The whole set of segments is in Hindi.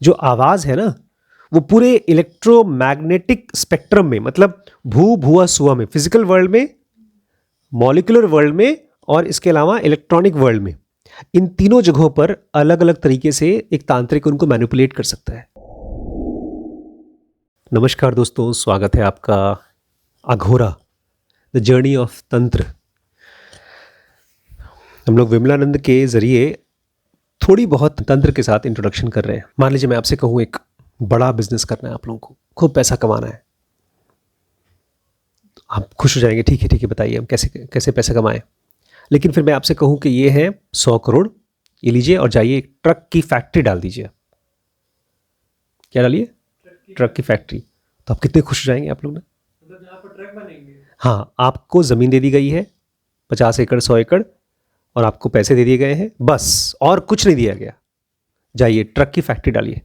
जो आवाज़ है ना वो पूरे इलेक्ट्रोमैग्नेटिक स्पेक्ट्रम में, मतलब भू भुआ सुआ में, फिजिकल वर्ल्ड में, मॉलिक्यूलर वर्ल्ड में और इसके अलावा इलेक्ट्रॉनिक वर्ल्ड में, इन तीनों जगहों पर अलग अलग तरीके से एक तांत्रिक उनको मैनिपुलेट कर सकता है। नमस्कार दोस्तों, स्वागत है आपका अघोरा द जर्नी ऑफ तंत्र। हम लोग विमलानंद के ज़रिए थोड़ी बहुत तंत्र के साथ इंट्रोडक्शन कर रहे हैं। मान लीजिए मैं आपसे कहूँ एक बड़ा बिजनेस करना है, आप लोगों को खूब पैसा कमाना है, आप खुश हो जाएंगे, ठीक है बताइए हम कैसे कैसे पैसा कमाएं। लेकिन फिर मैं आपसे कहूँ कि ये है 100 करोड़, ये लीजिए और जाइए एक ट्रक की फैक्ट्री डाल दीजिए। क्या डालिए? ट्रक की फैक्ट्री। तो आप कितने खुश हो जाएंगे आप लोग ना, मतलब जहाँ पर ट्रक बनेंगे। हाँ, आपको ज़मीन दे दी गई है 50 एकड़ 100 एकड़ और आपको पैसे दे दिए गए हैं, बस और कुछ नहीं दिया गया। जाइए ट्रक की फैक्ट्री डालिए।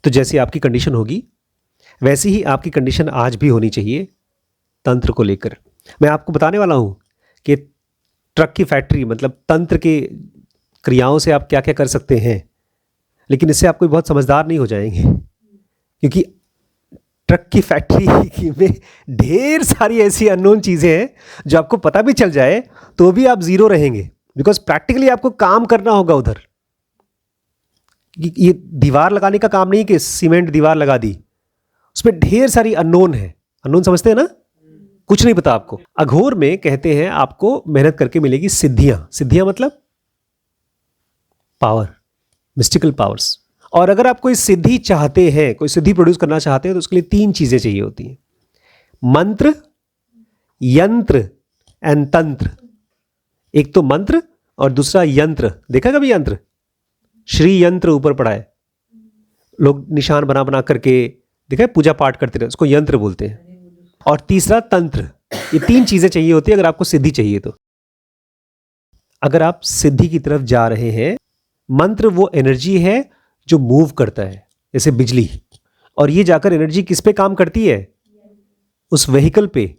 तो जैसी आपकी कंडीशन होगी वैसी ही आपकी कंडीशन आज भी होनी चाहिए तंत्र को लेकर। मैं आपको बताने वाला हूं कि ट्रक की फैक्ट्री मतलब तंत्र के क्रियाओं से आप क्या क्या कर सकते हैं, लेकिन इससे आप कोई बहुत समझदार नहीं हो जाएंगे, क्योंकि ट्रक की फैक्ट्री में ढेर सारी ऐसी अननोन चीज़ें हैं जो आपको पता भी चल जाए तो भी आप ज़ीरो रहेंगे, बिकॉज प्रैक्टिकली आपको काम करना होगा उधर। ये दीवार लगाने का काम नहीं कि सीमेंट दीवार लगा दी, उसमें ढेर सारी अननोन है। अननोन समझते हैं ना, कुछ नहीं पता आपको। अघोर में कहते हैं आपको मेहनत करके मिलेगी सिद्धियां। सिद्धियां मतलब पावर, मिस्टिकल पावर्स। और अगर आप कोई सिद्धि चाहते हैं, कोई सिद्धि प्रोड्यूस करना चाहते हैं, तो उसके लिए 3 चीजें चाहिए होती हैं: मंत्र, यंत्र एंड तंत्र। एक तो मंत्र और दूसरा यंत्र। देखा कभी यंत्र? श्री यंत्र ऊपर पड़ा है, लोग निशान बना बना करके देखा है, पूजा पाठ करते रहे, उसको यंत्र बोलते हैं। और तीसरा तंत्र। ये 3 चीजें चाहिए होती है अगर आपको सिद्धि चाहिए तो। अगर आप सिद्धि की तरफ जा रहे हैं, मंत्र वो एनर्जी है जो मूव करता है जैसे बिजली, और ये जाकर एनर्जी किस पे काम करती है? उस व्हीकल पे,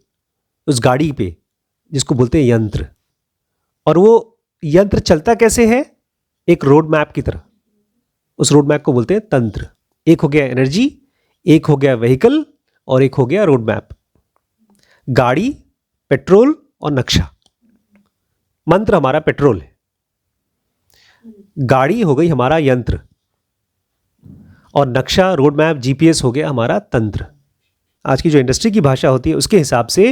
उस गाड़ी पे, जिसको बोलते हैं यंत्र। और वो यंत्र चलता कैसे है? एक रोड मैप की तरह। उस रोड मैप को बोलते हैं तंत्र। एक हो गया एनर्जी, एक हो गया व्हीकल और एक हो गया रोड मैप। गाड़ी, पेट्रोल और नक्शा। मंत्र हमारा पेट्रोल है, गाड़ी हो गई हमारा यंत्र, और नक्शा, रोड मैप, जीपीएस हो गया हमारा तंत्र। आज की जो इंडस्ट्री की भाषा होती है उसके हिसाब से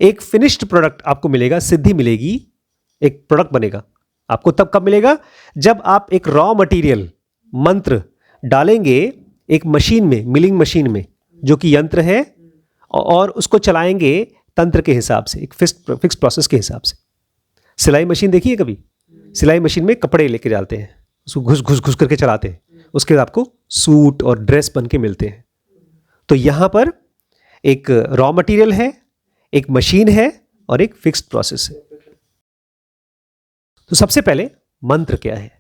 एक फिनिश्ड प्रोडक्ट आपको मिलेगा, सिद्धि मिलेगी, एक प्रोडक्ट बनेगा। आपको तब कब मिलेगा? जब आप एक रॉ मटेरियल मंत्र डालेंगे एक मशीन में, मिलिंग मशीन में, जो कि यंत्र है, और उसको चलाएंगे तंत्र के हिसाब से, एक फिक्स प्रोसेस के हिसाब से। सिलाई मशीन देखिए कभी? सिलाई मशीन में कपड़े लेके जाते हैं, उसको घुस घुस घुस करके चलाते हैं, उसके बाद आपको सूट और ड्रेस बन के मिलते हैं। तो यहाँ पर एक रॉ मटेरियल है, एक मशीन है और एक फिक्स्ड प्रोसेस है। तो सबसे पहले मंत्र क्या है?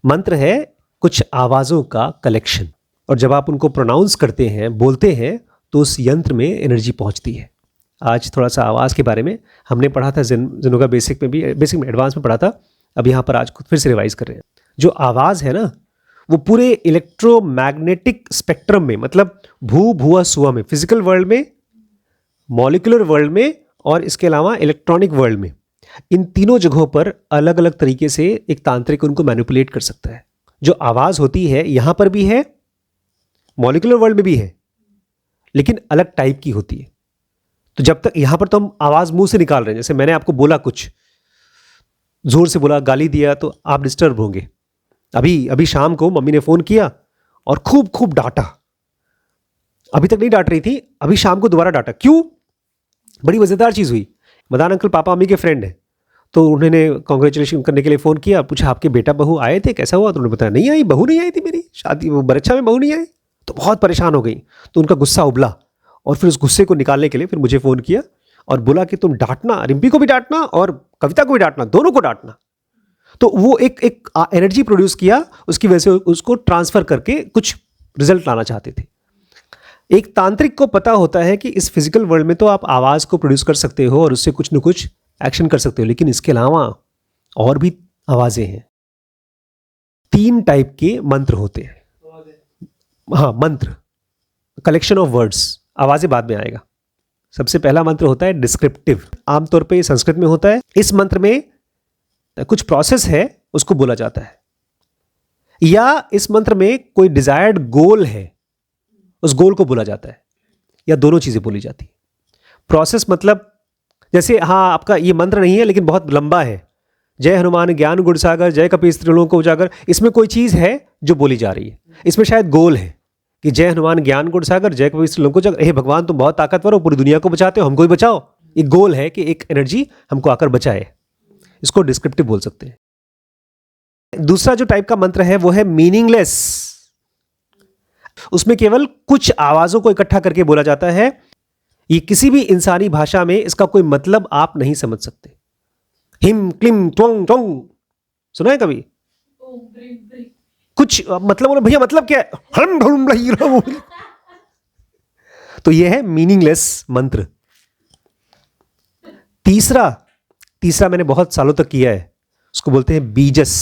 मंत्र है कुछ आवाज़ों का कलेक्शन, और जब आप उनको प्रोनाउंस करते हैं, बोलते हैं, तो उस यंत्र में एनर्जी पहुंचती है। आज थोड़ा सा आवाज़ के बारे में हमने पढ़ा था, जिनोगा बेसिक में भी, बेसिक में एडवांस में पढ़ा था, अब यहाँ पर आज खुद फिर से रिवाइज कर रहे हैं। जो आवाज़ है ना वो पूरे इलेक्ट्रोमैग्नेटिक स्पेक्ट्रम में, मतलब भू भुआ सुआ में, फिजिकल वर्ल्ड में, मॉलिक्यूलर वर्ल्ड में और इसके अलावा इलेक्ट्रॉनिक वर्ल्ड में, इन तीनों जगहों पर अलग अलग तरीके से एक तांत्रिक उनको मैनिपुलेट कर सकता है। जो आवाज़ होती है यहाँ पर भी है, मॉलिक्यूलर वर्ल्ड में भी है, लेकिन अलग टाइप की होती है। तो जब तक यहाँ पर तो हम आवाज़ मुंह से निकाल रहे हैं, जैसे मैंने आपको बोला, कुछ जोर से बोला, गाली दिया, तो आप डिस्टर्ब होंगे। अभी शाम को मम्मी ने फ़ोन किया और खूब खूब डांटा। अभी तक नहीं डांट रही थी, अभी शाम को दोबारा डांटा। क्यों? बड़ी मज़ेदार चीज़ हुई। मदान अंकल पापा मम्मी के फ्रेंड हैं, तो उन्होंने कॉन्ग्रेचुलेशन करने के लिए फ़ोन किया, पूछा आपके बेटा बहू आए थे, कैसा हुआ? तो उन्होंने बताया नहीं आई, बहू नहीं आई थी मेरी शादी, वो बरच्छा में बहू नहीं आई। तो बहुत परेशान हो गई, तो उनका गुस्सा उबला, और फिर उस गुस्से को निकालने के लिए फिर मुझे फ़ोन किया और बोला कि तुम डांटना, रिम्पी को भी डांटना और कविता को भी डांटना, दोनों को डांटना। तो वो एक एनर्जी प्रोड्यूस किया, उसकी वजह से उसको ट्रांसफ़र करके कुछ रिजल्ट लाना चाहते थे। एक तांत्रिक को पता होता है कि इस फिजिकल वर्ल्ड में तो आप आवाज़ को प्रोड्यूस कर सकते हो और उससे कुछ न कुछ एक्शन कर सकते हो, लेकिन इसके अलावा और भी आवाज़ें हैं। 3 टाइप के मंत्र होते हैं। हाँ, मंत्र, कलेक्शन ऑफ वर्ड्स, आवाजें बाद में आएगा। सबसे पहला मंत्र होता है डिस्क्रिप्टिव, आमतौर पे संस्कृत में होता है। इस मंत्र में कुछ प्रोसेस है, उसको बोला जाता है, या इस मंत्र में कोई डिजायर्ड गोल है, उस गोल को बोला जाता है, या दोनों चीजें बोली जाती है। प्रोसेस मतलब जैसे, हाँ आपका ये मंत्र नहीं है लेकिन बहुत लंबा है, जय हनुमान ज्ञान गुण सागर जय कपीस त्रिलोक को उजागर, इसमें कोई चीज है जो बोली जा रही है। इसमें शायद गोल है कि जय हनुमान ज्ञान गुण सागर जय कपीस त्रिलोक को उजागर, हे भगवान तुम बहुत ताकतवर हो, पूरी दुनिया को बचाते हो, हमको भी बचाओ। एक गोल है कि एक एनर्जी हमको आकर बचाए, इसको डिस्क्रिप्टिव बोल सकते हैं। दूसरा जो टाइप का मंत्र है वो है मीनिंगलेस, उसमें केवल कुछ आवाजों को इकट्ठा करके बोला जाता है। ये किसी भी इंसानी भाषा में इसका कोई मतलब आप नहीं समझ सकते। हिम क्लिम त्वंग त्वंग सुना है कभी? कुछ मतलब बोले भैया मतलब क्या है, हम ढूंढ रही हूं। तो यह है मीनिंगलेस मंत्र। तीसरा मैंने बहुत सालों तक किया है, उसको बोलते हैं बीजस।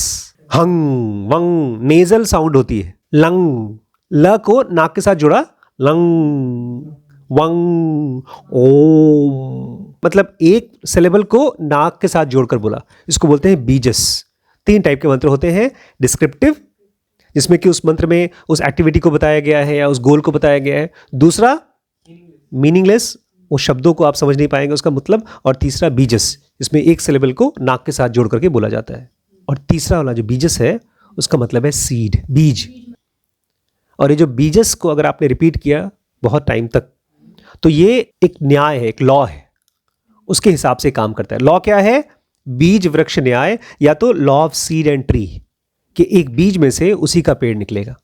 हंग वंग नेजल साउंड होती है, लंग, ल को नाक के साथ जोड़ा, लंग वंग ओम, मतलब एक सिलेबल को नाक के साथ जोड़कर बोला, इसको बोलते हैं बीजस। 3 टाइप के मंत्र होते हैं, डिस्क्रिप्टिव जिसमें कि उस मंत्र में उस एक्टिविटी को बताया गया है या उस गोल को बताया गया है। दूसरा मीनिंगलेस, वो शब्दों को आप समझ नहीं पाएंगे उसका मतलब। और तीसरा बीजस, जिसमें एक सिलेबल को नाक के साथ जोड़ करके बोला जाता है। और तीसरा वाला जो बीजस है उसका मतलब है सीड, बीज। और ये जो बीजस को अगर आपने रिपीट किया बहुत टाइम तक, तो ये एक न्याय है, एक लॉ है, उसके हिसाब से काम करता है। लॉ क्या है? बीज वृक्ष न्याय, या तो law of seed and tree, कि एक बीज में से उसी का पेड़ निकलेगा।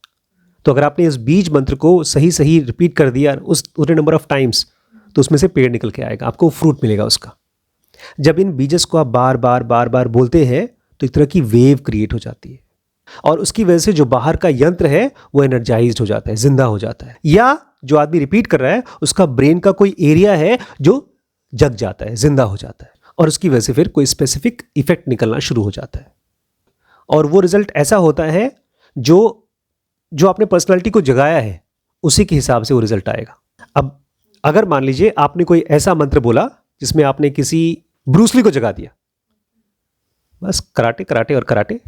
तो अगर आपने इस बीज मंत्र को सही सही रिपीट कर दिया उस उतने नंबर ऑफ टाइम्स, तो उसमें से पेड़ निकल के आएगा, आपको फ्रूट मिलेगा उसका। जब इन बीजस को आप बार बार बोलते हैं तो एक तरह की वेव क्रिएट हो जाती है, और उसकी वजह से जो बाहर का यंत्र है वो एनर्जाइज्ड हो जाता है, जिंदा हो जाता है। या जो आदमी रिपीट कर रहा है उसका ब्रेन का कोई एरिया है जो जग जाता है, जिंदा हो जाता है, और उसकी वजह से फिर कोई स्पेसिफिक इफेक्ट निकलना शुरू हो जाता है। और वो रिजल्ट ऐसा होता है जो आपने पर्सनालिटी को जगाया है उसी के हिसाब से वो रिजल्ट आएगा। अब अगर मान लीजिए आपने कोई ऐसा मंत्र बोला जिसमें आपने किसी ब्रूसली को जगा दिया, बस कराटे कराटे और कराटे।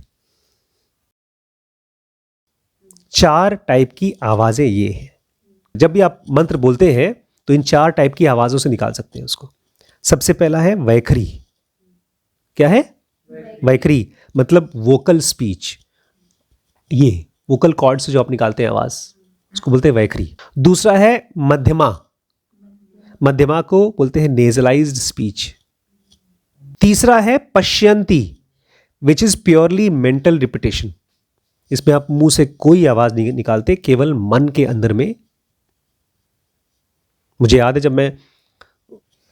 4 टाइप की आवाजें ये हैं। जब भी आप मंत्र बोलते हैं तो इन 4 टाइप की आवाजों से निकाल सकते हैं उसको। सबसे पहला है वैखरी। क्या है? वैखरी मतलब वोकल स्पीच, ये वोकल कॉर्ड से जो आप निकालते हैं आवाज, उसको बोलते हैं वैखरी। दूसरा है मध्यमा, मध्यमा को बोलते हैं नेजलाइज्ड स्पीच। तीसरा है Pashyanti, which is purely mental repetition, इसमें आप मुंह से कोई आवाज नहीं निकालते, केवल मन के अंदर में। मुझे याद है जब मैं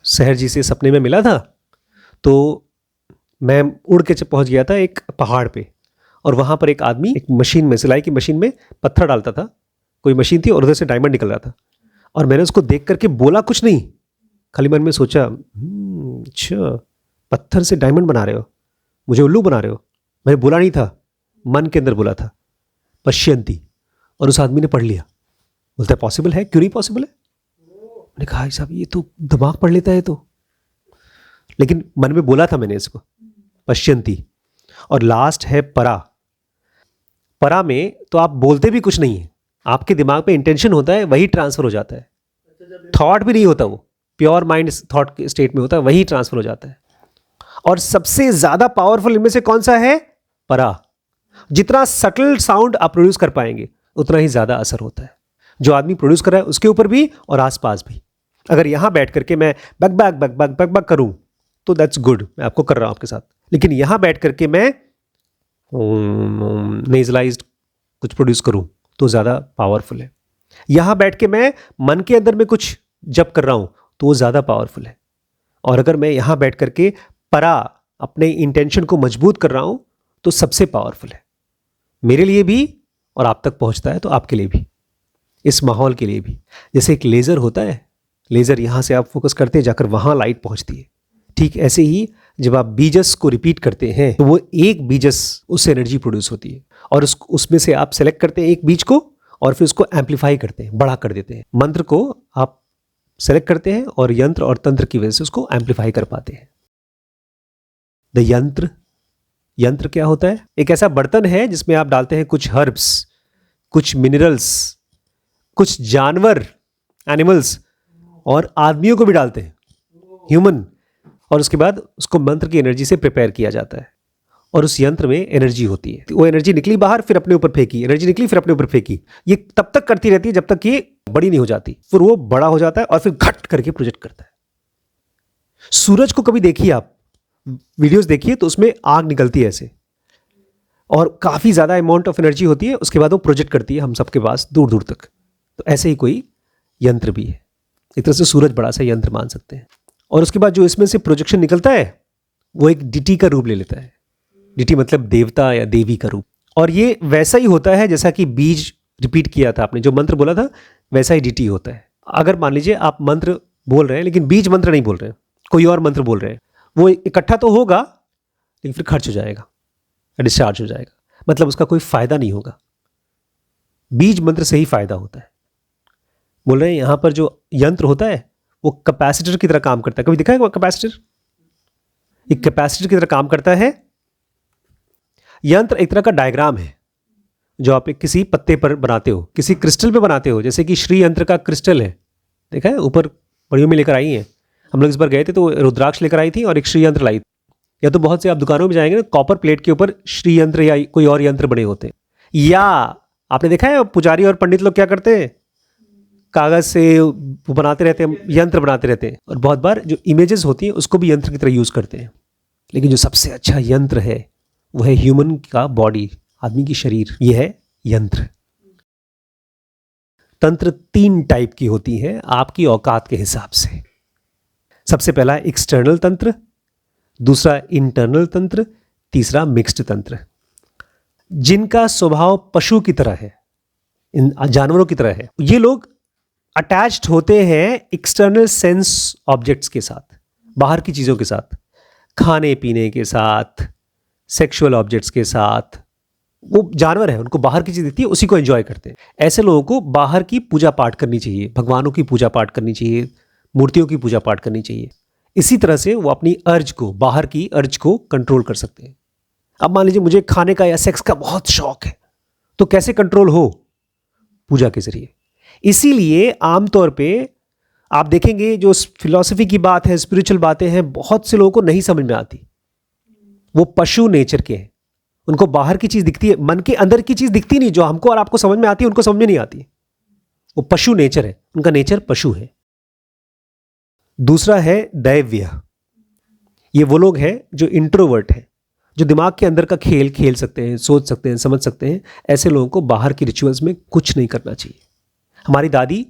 सहर जी से सपने में मिला था तो मैं उड़ के पहुंच गया था एक पहाड़ पे, और वहां पर एक आदमी एक मशीन में, सिलाई की मशीन में पत्थर डालता था, कोई मशीन थी और उधर से डायमंड निकल रहा था। और मैंने उसको देख करके बोला कुछ नहीं, खाली मन में सोचा अच्छा पत्थर से डायमंड बना रहे हो, मुझे उल्लू बना रहे हो। मैंने बोला नहीं था, मन के अंदर बोला था पश्यंती, और उस आदमी ने पढ़ लिया। बोलता है पॉसिबल है? क्यों नहीं पॉसिबल है? मैंने कहा साहब ये तो दिमाग पढ़ लेता है तो, लेकिन मन में बोला था मैंने इसको पश्यंती। और लास्ट है परा। परा में तो आप बोलते भी कुछ नहीं है, आपके दिमाग में इंटेंशन होता है, वही ट्रांसफर हो जाता है, थॉट भी नहीं होता, वो प्योर माइंड थॉट के स्टेट में होता है, वही ट्रांसफर हो जाता है। और सबसे ज्यादा पावरफुल इनमें से कौन सा है? परा। जितना सटल साउंड आप प्रोड्यूस कर पाएंगे उतना ही ज्यादा असर होता है, जो आदमी प्रोड्यूस कर रहा है उसके ऊपर भी और आसपास भी। अगर यहां बैठ करके मैं बक बक बक बक बक बक करूं तो दैट्स गुड, मैं आपको कर रहा हूं आपके साथ, लेकिन यहां बैठ करके मैं नेजलाइज्ड कुछ प्रोड्यूस करूं तो ज्यादा पावरफुल है। यहां बैठ के मैं मन के अंदर में कुछ जप कर रहा हूं तो वो ज्यादा पावरफुल है। और अगर मैं यहां बैठ करके परा अपने इंटेंशन को मजबूत कर रहा हूं तो सबसे पावरफुल है, मेरे लिए भी, और आप तक पहुंचता है तो आपके लिए भी, इस माहौल के लिए भी। जैसे एक लेजर होता है, लेजर यहां से आप फोकस करते हैं जाकर वहां लाइट पहुंचती है, ठीक ऐसे ही जब आप बीजस को रिपीट करते हैं तो वो एक बीजस उससे एनर्जी प्रोड्यूस होती है, और उसमें से आप सेलेक्ट करते हैं एक बीज को और फिर उसको एम्पलीफाई करते हैं, बड़ा कर देते हैं। मंत्र को आप सेलेक्ट करते हैं और यंत्र और तंत्र की वजह से उसको एम्पलीफाई कर पाते हैं। द यंत्र, यंत्र क्या होता है? एक ऐसा बर्तन है जिसमें आप डालते हैं कुछ हर्ब्स, कुछ मिनरल्स, कुछ जानवर, एनिमल्स, और आदमियों को भी डालते हैं, ह्यूमन, और उसके बाद उसको मंत्र की एनर्जी से प्रिपेयर किया जाता है और उस यंत्र में एनर्जी होती है। वो एनर्जी निकली बाहर, फिर अपने ऊपर फेंकी, एनर्जी निकली फिर अपने ऊपर फेंकी। ये तब तक करती रहती है जब तक ये बड़ी नहीं हो जाती, फिर वो बड़ा हो जाता है और फिर घट करके प्रोजेक्ट करता है। सूरज को कभी देखिए आप, वीडियोस देखिए तो उसमें आग निकलती है ऐसे, और काफी ज्यादा अमाउंट ऑफ एनर्जी होती है, उसके बाद वो प्रोजेक्ट करती है हम सबके पास दूर दूर तक। तो ऐसे ही कोई यंत्र भी है, एक तरह से सूरज बड़ा सा यंत्र मान सकते हैं। और उसके बाद जो इसमें से प्रोजेक्शन निकलता है वो एक डिटी का रूप ले लेता है। डिटी मतलब देवता या देवी का रूप। और ये वैसा ही होता है जैसा कि बीज रिपीट किया था आपने, जो मंत्र बोला था वैसा ही डिटी होता है। अगर मान लीजिए आप मंत्र बोल रहे हैं लेकिन बीज मंत्र नहीं बोल रहे हैं, कोई और मंत्र बोल रहे हैं, वो इकट्ठा तो होगा लेकिन फिर खर्च हो जाएगा, डिस्चार्ज हो जाएगा, मतलब उसका कोई फायदा नहीं होगा। बीज मंत्र से ही फायदा होता है। बोल रहे हैं यहां पर जो यंत्र होता है वो कैपेसिटर की तरह काम करता है। कभी दिखा है वो कैपेसिटर? एक कैपेसिटर की तरह काम करता है। यंत्र एक तरह का डायग्राम है जो आप एक किसी पत्ते पर बनाते हो, किसी क्रिस्टल पे बनाते हो, जैसे कि श्री यंत्र का क्रिस्टल है, देखा है ऊपर बड़ियों में लेकर आई हैं। हम लोग इस बार गए थे तो रुद्राक्ष लेकर आई थी और एक श्री यंत्र लाई थी। या तो बहुत से आप दुकानों में जाएंगे ना, कॉपर प्लेट के ऊपर श्री यंत्र या कोई और यंत्र बने होते हैं। या आपने देखा है पुजारी और पंडित लोग क्या करते हैं, कागज से वो बनाते रहते हैं, यंत्र बनाते रहते हैं, और बहुत बार जो इमेजेस होती हैं उसको भी यंत्र की तरह यूज करते हैं। लेकिन जो सबसे अच्छा यंत्र है वो है ह्यूमन का बॉडी, आदमी की शरीर, ये है यंत्र। तंत्र 3 टाइप की होती है आपकी औकात के हिसाब से। सबसे पहला एक्सटर्नल तंत्र, दूसरा इंटरनल तंत्र, तीसरा मिक्स्ड तंत्र। जिनका स्वभाव पशु की तरह है, इन जानवरों की तरह है, ये लोग अटैच्ड होते हैं एक्सटर्नल सेंस ऑब्जेक्ट्स के साथ, बाहर की चीजों के साथ, खाने पीने के साथ, सेक्सुअल ऑब्जेक्ट्स के साथ। वो जानवर है, उनको बाहर की चीज दिखती है, उसी को एंजॉय करते हैं। ऐसे लोगों को बाहर की पूजा पाठ करनी चाहिए, भगवानों की पूजा पाठ करनी चाहिए, मूर्तियों की पूजा पाठ करनी चाहिए। इसी तरह से वो अपनी अर्ज को, बाहर की अर्ज को कंट्रोल कर सकते हैं। अब मान लीजिए मुझे खाने का या सेक्स का बहुत शौक है, तो कैसे कंट्रोल हो? पूजा के जरिए। इसीलिए आमतौर पे आप देखेंगे जो फिलॉसफी की बात है, स्पिरिचुअल बातें हैं, बहुत से लोगों को नहीं समझ में आती। वो पशु नेचर के हैं, उनको बाहर की चीज दिखती है, मन के अंदर की चीज दिखती नहीं। जो हमको और आपको समझ में आती है उनको समझ में नहीं आती। वो पशु नेचर है, उनका नेचर पशु है। दूसरा है दैव्य। ये वो लोग हैं जो इंट्रोवर्ट हैं, जो दिमाग के अंदर का खेल खेल सकते हैं, सोच सकते हैं, समझ सकते हैं। ऐसे लोगों को बाहर की रिचुअल्स में कुछ नहीं करना चाहिए। हमारी दादी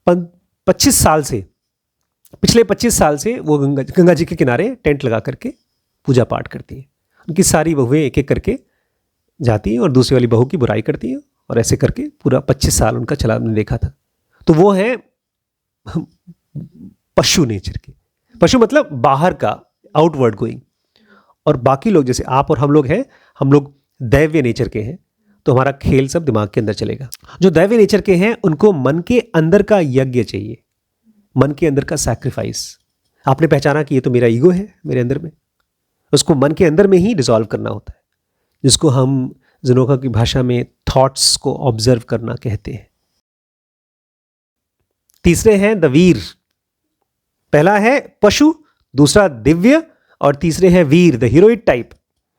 25 साल से, पिछले 25 साल से वो गंगा जी के किनारे टेंट लगा करके पूजा पाठ करती हैं। उनकी सारी बहुएं एक एक करके जाती हैं और दूसरी वाली बहू की बुराई करती हैं, और ऐसे करके पूरा 25 साल उनका चला, हमने देखा था। तो वो है पशु नेचर के। पशु मतलब बाहर का, आउटवर्ड गोइंग। और बाकी लोग जैसे आप और हम लोग हैं, हम लोग दैव्य नेचर के हैं, तो हमारा खेल सब दिमाग के अंदर चलेगा। जो दैव्य नेचर के हैं उनको मन के अंदर का यज्ञ चाहिए, मन के अंदर का सैक्रिफाइस। आपने पहचाना कि ये तो मेरा ईगो है मेरे अंदर में, उसको मन के अंदर में ही डिसॉल्व करना होता है, जिसको हम जिनोका की भाषा में थॉट्स को ऑब्जर्व करना कहते हैं। तीसरे हैं द वीर। पहला है पशु, दूसरा दिव्य, और तीसरे हैं वीर, द हीरोइक टाइप।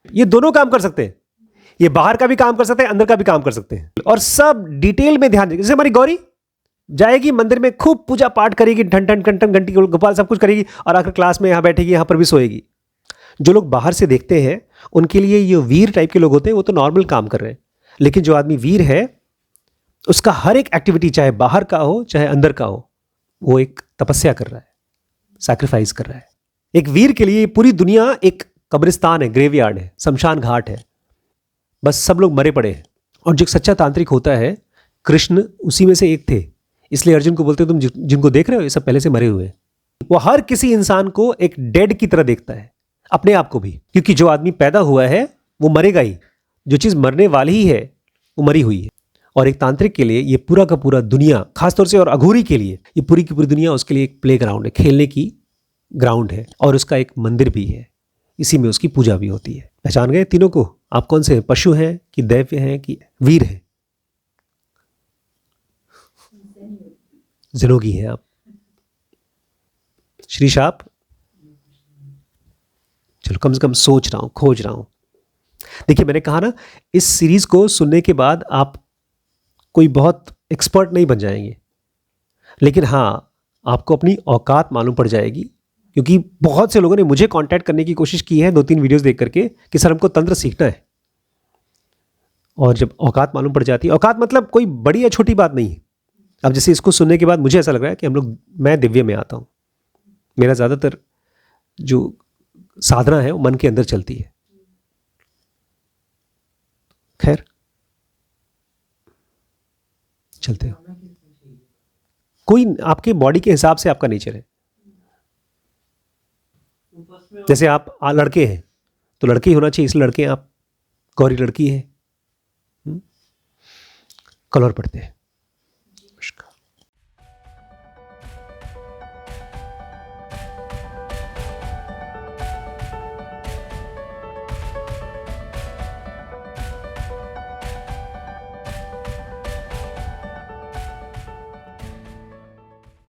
ये दोनों काम कर सकते हैं, ये बाहर का भी काम कर सकते हैं, अंदर का भी काम कर सकते हैं, और सब डिटेल में ध्यान देंगे। जैसे हमारी गौरी जाएगी मंदिर में, खूब पूजा पाठ करेगी, ठन ठन ठन ठन घंटी गोपाल सब कुछ करेगी, और आकर क्लास में यहां बैठेगी, यहां पर भी सोएगी। जो लोग बाहर से देखते हैं उनके लिए ये वीर टाइप के लोग होते हैं, वो तो नॉर्मल काम कर रहे हैं। लेकिन जो आदमी वीर है उसका हर एक एक्टिविटी, चाहे बाहर का हो चाहे अंदर का हो, वो एक तपस्या कर रहा है, सैक्रिफाइस कर रहा है। एक वीर के लिए पूरी दुनिया एक कब्रिस्तान है, ग्रेवयार्ड है, शमशान घाट है, बस सब लोग मरे पड़े हैं। और जो सच्चा तांत्रिक होता है, कृष्ण उसी में से एक थे, इसलिए अर्जुन को बोलते तुम जिनको देख रहे हो ये सब पहले से मरे हुए। वो हर किसी इंसान को एक डेड की तरह देखता है, अपने आप को भी, क्योंकि जो आदमी पैदा हुआ है वो मरेगा ही। जो चीज़ मरने वाली ही है वो मरी हुई है। और एक तांत्रिक के लिए ये पूरा का पूरा दुनिया, खासतौर से और अघोरी के लिए ये पूरी की पूरी दुनिया उसके लिए एक प्ले ग्राउंड है, खेलने की ग्राउंड है, और उसका एक मंदिर भी है। इसी में उसकी पूजा भी होती है। पहचान गए तीनों को? आप कौन से हैं? पशु हैं कि दैव्य हैं कि वीर हैं? जनोगी हैं आप। श्रीश आप? चलो कम से कम सोच रहा हूं, खोज रहा हूं। देखिए मैंने कहा ना, इस सीरीज को सुनने के बाद आप कोई बहुत एक्सपर्ट नहीं बन जाएंगे, लेकिन हाँ आपको अपनी औकात मालूम पड़ जाएगी। क्योंकि बहुत से लोगों ने मुझे कांटेक्ट करने की कोशिश की है 2-3 वीडियोस देख करके कि सर हमको तंत्र सीखना है। और जब औकात मालूम पड़ जाती है, औकात मतलब कोई बड़ी या छोटी बात नहीं है। अब जैसे इसको सुनने के बाद मुझे ऐसा लग रहा है कि मैं दिव्य में आता हूँ। मेरा ज़्यादातर जो साधना है वो मन के अंदर चलती है। खैर चलते हो, कोई आपके बॉडी के हिसाब से आपका नेचर है। जैसे आप लड़के हैं तो लड़के ही होना चाहिए, इसलिए लड़के हैं आप। गौरी लड़की है, कलर पढ़ते हैं।